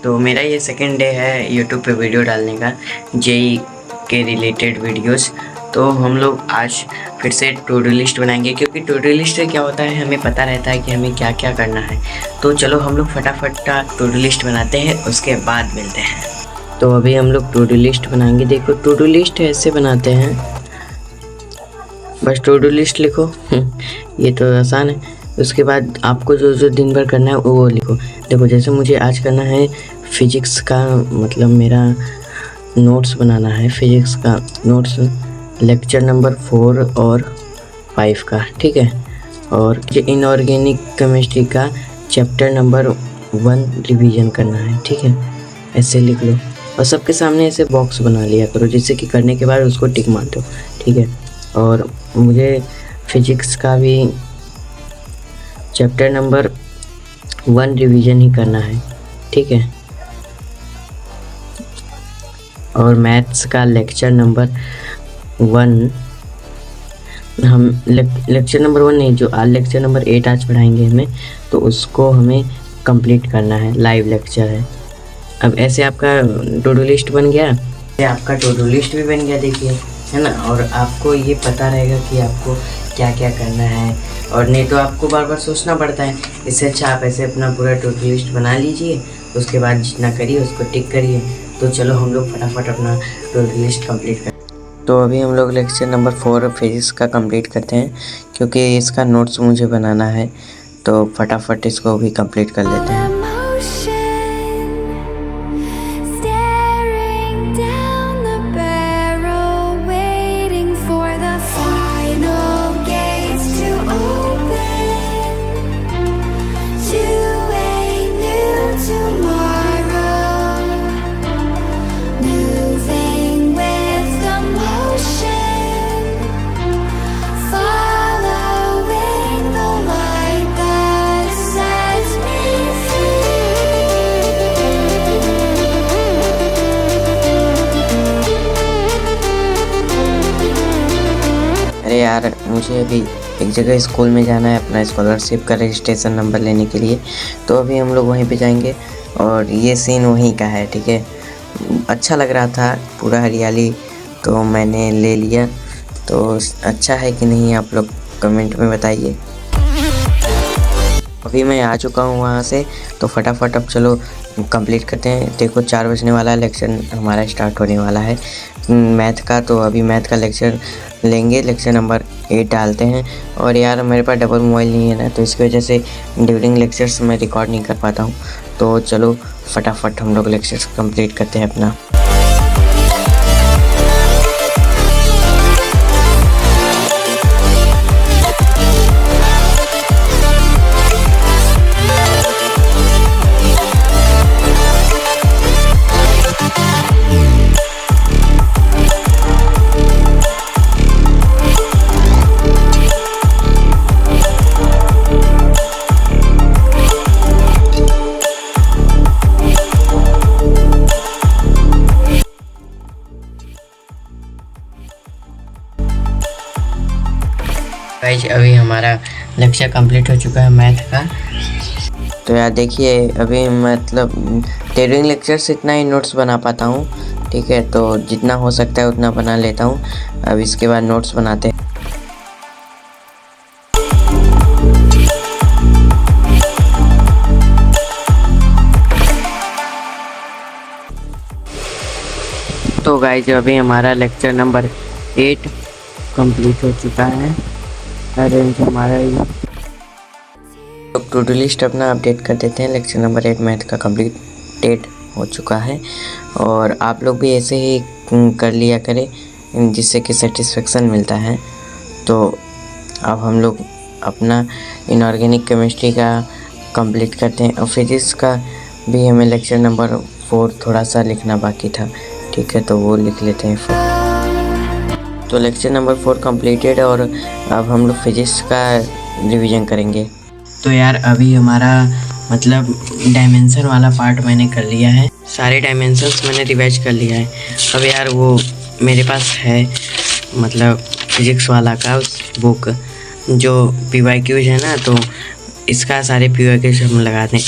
तो मेरा ये सेकंड डे है यूट्यूब पे वीडियो डालने का, जेई के रिलेटेड वीडियोस। तो हम लोग आज फिर से टू डू लिस्ट बनाएंगे, क्योंकि टू डू लिस्ट से क्या होता है, हमें पता रहता है कि हमें क्या क्या करना है। तो चलो हम लोग फटाफट का टू डू लिस्ट बनाते हैं, उसके बाद मिलते हैं। तो अभी हम लोग टू डू लिस्ट बनाएंगे। देखो टू डू लिस्ट ऐसे बनाते हैं, बस टू डू लिस्ट लिखो ये तो आसान है। उसके बाद आपको जो जो दिन भर करना है वो लिखो। देखो जैसे मुझे आज करना है फिजिक्स का, मतलब मेरा नोट्स बनाना है, फिजिक्स का नोट्स लेक्चर नंबर 4 और 5 का, ठीक है। और इनऑर्गेनिक केमिस्ट्री का चैप्टर नंबर 1 रिवीजन करना है, ठीक है। ऐसे लिख लो और सबके सामने ऐसे बॉक्स बना लिया करो, जिससे कि करने के बाद उसको टिक मार दो, ठीक है। और मुझे फिजिक्स का भी चैप्टर नंबर 1 रिवीजन ही करना है, ठीक है। और मैथ्स का लेक्चर नंबर 1, हम लेक्चर नंबर 1 नहीं, जो आज लेक्चर नंबर 8 आज पढ़ाएंगे हमें, तो उसको हमें कंप्लीट करना है, लाइव लेक्चर है। अब ऐसे आपका टू डू लिस्ट बन गया, आपका टू डू लिस्ट भी बन गया, देखिए, है ना। और आपको ये पता रहेगा कि आपको क्या क्या करना है, और नहीं तो आपको बार बार सोचना पड़ता है। इससे अच्छा आप ऐसे अपना पूरा टू डू लिस्ट बना लीजिए, उसके बाद जितना करिए उसको टिक करिए। तो चलो हम लोग फटाफट अपना टू डू लिस्ट कंप्लीट करें। तो अभी हम लोग लेक्चर नंबर 4 फिजिक्स का कंप्लीट करते हैं, क्योंकि इसका नोट्स मुझे बनाना है, तो फटाफट इसको भी कंप्लीट कर लेते हैं। अरे यार, मुझे अभी एक जगह स्कूल में जाना है अपना स्कॉलरशिप का रजिस्ट्रेशन नंबर लेने के लिए। तो अभी हम लोग वहीं पे जाएंगे, और ये सीन वहीं का है, ठीक है। अच्छा लग रहा था, पूरा हरियाली, तो मैंने ले लिया। तो अच्छा है कि नहीं, आप लोग कमेंट में बताइए। अभी मैं आ चुका हूँ वहाँ से, तो फटाफट अब चलो कंप्लीट करते हैं। देखो 4 बजने वाला लेक्चर हमारा स्टार्ट होने वाला है मैथ का। तो अभी मैथ का लेक्चर लेंगे, लेक्चर नंबर 8 डालते हैं। और यार मेरे पास डबल मोबाइल नहीं है ना, तो इसकी वजह से ड्यूरिंग लेक्चर्स मैं रिकॉर्ड नहीं कर पाता हूँ। तो चलो फटाफट हम लोग लेक्चर्स कंप्लीट करते हैं अपना। गाइस अभी हमारा लेक्चर कंप्लीट हो चुका है मैथ का। तो यार देखिए, अभी मतलब ड्यूरिंग लेक्चर से इतना ही नोट्स बना पाता हूँ, ठीक है। तो जितना हो सकता है उतना बना लेता हूँ। अब इसके बाद नोट्स बनाते हैं। तो गाइस अभी हमारा लेक्चर नंबर 8 कंप्लीट हो चुका है। अरेंज हमारा टू डू लिस्ट अपना अपडेट कर देते हैं। लेक्चर नंबर 8 मैथ का कंप्लीटेड हो चुका है, और आप लोग भी ऐसे ही कर लिया करें, जिससे कि सेटिस्फेक्शन मिलता है। तो अब हम लोग अपना इनऑर्गेनिक केमिस्ट्री का कंप्लीट करते हैं, और फिजिक्स का भी हमें लेक्चर नंबर 4 थोड़ा सा लिखना बाकी था, ठीक है। तो वो लिख लेते हैं। तो लेक्चर नंबर 4 कंप्लीटेड, और अब हम लोग फिजिक्स का रिवीजन करेंगे। तो यार अभी हमारा मतलब डायमेंशन वाला पार्ट मैंने कर लिया है, सारे डायमेंशंस मैंने रिवाइज कर लिया है। अब यार वो मेरे पास है, मतलब फिजिक्स वाला का बुक, जो PYQs है ना, तो इसका सारे PYQs हम लगाने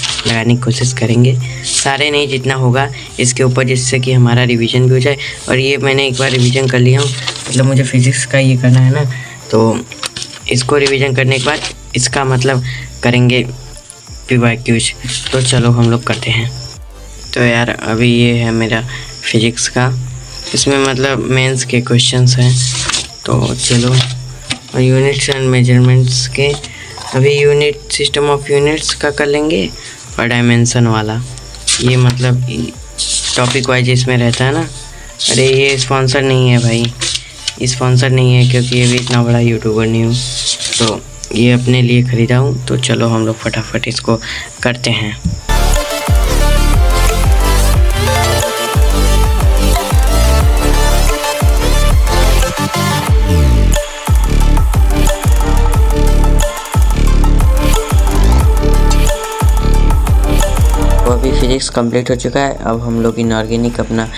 की कोशिश करेंगे, सारे नहीं जितना होगा इसके ऊपर, जिससे कि हमारा रिवीजन भी हो जाए। और ये मैंने एक बार रिवीजन कर लिया हूँ, मतलब मुझे फिज़िक्स का ये करना है ना, तो इसको रिवीजन करने के बाद इसका मतलब करेंगे PYQs। तो चलो हम लोग करते हैं। तो यार अभी ये है मेरा फिज़िक्स का, इसमें मतलब मेंस के क्वेश्चंस हैं। तो चलो, और यूनिट्स एंड मेजरमेंट्स के अभी यूनिट सिस्टम ऑफ यूनिट्स का कर लेंगे, और डायमेंशन वाला ये मतलब टॉपिक वाइज इसमें रहता है ना। अरे ये स्पॉन्सर नहीं है भाई, स्पॉन्सर नहीं है, क्योंकि ये भी इतना बड़ा यूट्यूबर नहीं हूँ, तो ये अपने लिए ख़रीदा हूँ। तो चलो हम लोग फटाफट इसको करते हैं। तो अभी फिज़िक्स कंप्लीट हो चुका है, अब हम लोग इनऑर्गेनिक अपना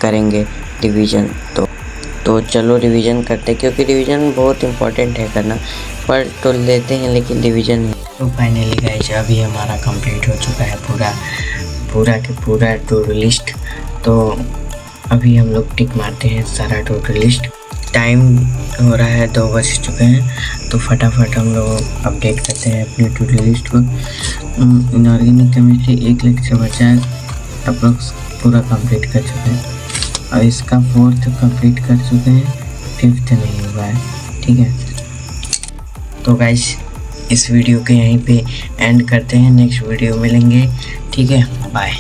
करेंगे रिवीजन। तो चलो रिवीजन करते हैं, क्योंकि रिवीजन बहुत इम्पोर्टेंट है करना। पढ़ तो लेते हैं लेकिन रिवीजन नहीं। तो फाइनली गाइस अभी हमारा कंप्लीट हो चुका है पूरा टू डू लिस्ट। तो अभी हम लोग टिक मारते हैं सारा टू डू लिस्ट। टाइम हो रहा है 2 बज चुके हैं, तो फटाफट हम लोग अपडेट करते हैं अपनी टू डू लिस्ट को। इनऑर्गेनिक केमिस्ट्री 1 लेक्चर बचा है, अप्रोक्स पूरा कंप्लीट कर चुके हैं, और इसका 4th कंप्लीट कर चुके हैं, 5th नहीं हुआ है। ठीक है, तो गाइस इस वीडियो के यहीं पे एंड करते हैं, नेक्स्ट वीडियो मिलेंगे। ठीक है, बाय।